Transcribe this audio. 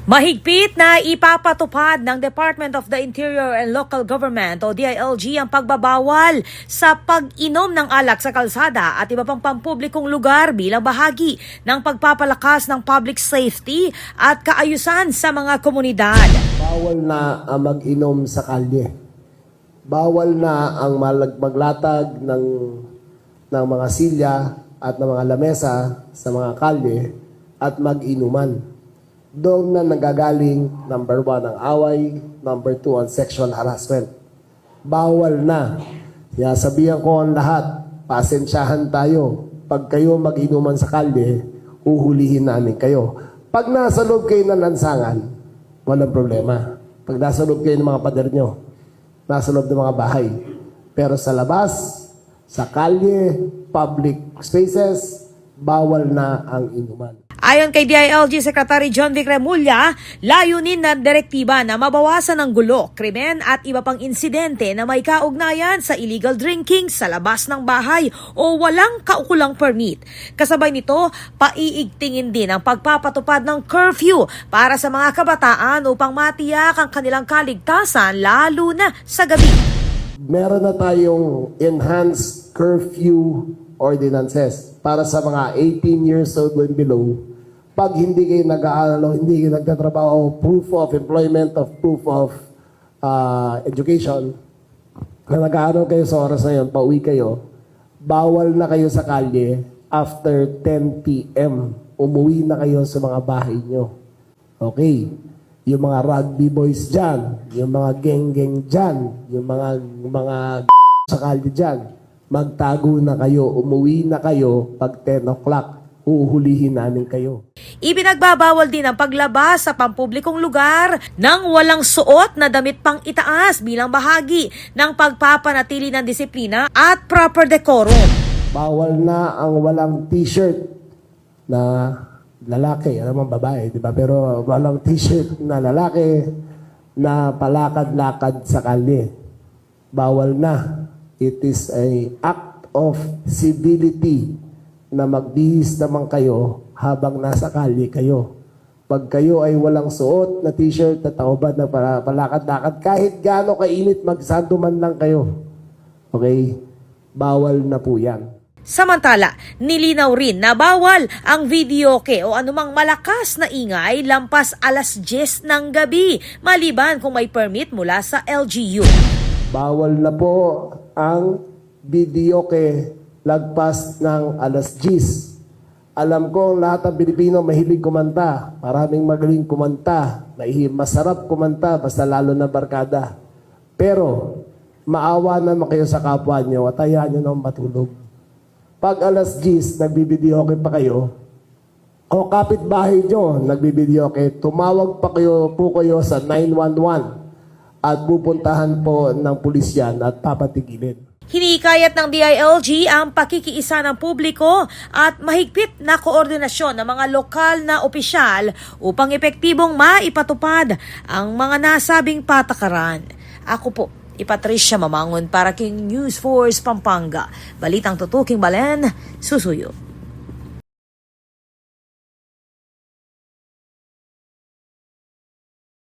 Mahigpit na ipapatupad ng Department of the Interior and Local Government o DILG ang pagbabawal sa pag-inom ng alak sa kalsada at iba pang pampublikong lugar bilang bahagi ng pagpapalakas ng public safety at kaayusan sa mga komunidad. Bawal na ang mag-inom sa kalye. Bawal na ang maglatag ng mga silya at ng mga lamesa sa mga kalye at mag-inuman. Doon na nagagaling, number 1, ang away, number 2, ang sexual harassment. Bawal na. Kaya sabihan ko ang lahat, pasensyahan tayo. Pag kayo mag-inuman sa kalye, uhulihin namin kayo. Pag nasa loob kayo ng lansangan, walang problema. Pag nasa loob kayo ng mga pader nyo, nasa loob ng mga bahay. Pero sa labas, sa kalye, public spaces, bawal na ang inuman. Ayon kay DILG Secretary John Vic Remulla, layunin ng direktiba na mabawasan ang gulo, krimen at iba pang insidente na may kaugnayan sa illegal drinking sa labas ng bahay o walang kaukulang permit. Kasabay nito, paiigtingin din ang pagpapatupad ng curfew para sa mga kabataan upang matiyak ang kanilang kaligtasan lalo na sa gabi. Meron na tayong enhanced curfew ordinances para sa mga 18 years old and below. Pag hindi kayo nag-aaral o hindi kayo nagtatrabaho, proof of employment, of proof of education, na nag-aaral kayo sa oras na yun, pauwi kayo, bawal na kayo sa kalye after 10 p.m. Umuwi na kayo sa mga bahay nyo. Okay. Yung mga rugby boys dyan, yung mga geng-geng dyan, yung mga sa kalye dyan, magtago na kayo, umuwi na kayo pag 10 o'clock, uhulihin namin kayo. Ibinagbabawal din ang paglabas sa pampublikong lugar ng walang suot na damit pang itaas bilang bahagi ng pagpapanatili ng disiplina at proper decorum. Bawal na ang walang t-shirt na lalaki, alam mo babae, di ba? Pero walang t-shirt na lalaki na palakad-lakad sa kalye. Bawal na. It is an act of civility na magbihis naman kayo habang nasa kalye kayo. Pag kayo ay walang suot na t-shirt na taubad na palakad-lakad, kahit gaano kainit, magsando man lang kayo. Okay? Bawal na po yan. Samantala, nilinaw rin na bawal ang videoke o anumang malakas na ingay lampas alas 10 ng gabi, maliban kung may permit mula sa LGU. Bawal na po ang videoke lagpas ng alas 10. Alam ko lahat ng Pilipino mahilig kumanta. Maraming magaling kumanta. Masarap kumanta basta lalo na barkada. Pero maawa naman kayo sa kapwa nyo at hayaan nyo nang matulog. Pag alas 10, nagbibidyoke pa kayo, o kapitbahay nyo, nagbibidyoke, tumawag pa po kayo sa 911 at pupuntahan po ng pulisyan at papatigilin. Hinikayat ng DILG ang pakikiisa ng publiko at mahigpit na koordinasyon ng mga lokal na opisyal upang epektibong maipatupad ang mga nasabing patakaran. Ako po, Patricia Mamangon para King News Force Pampanga. Balitang tutuking Balen, susuyo.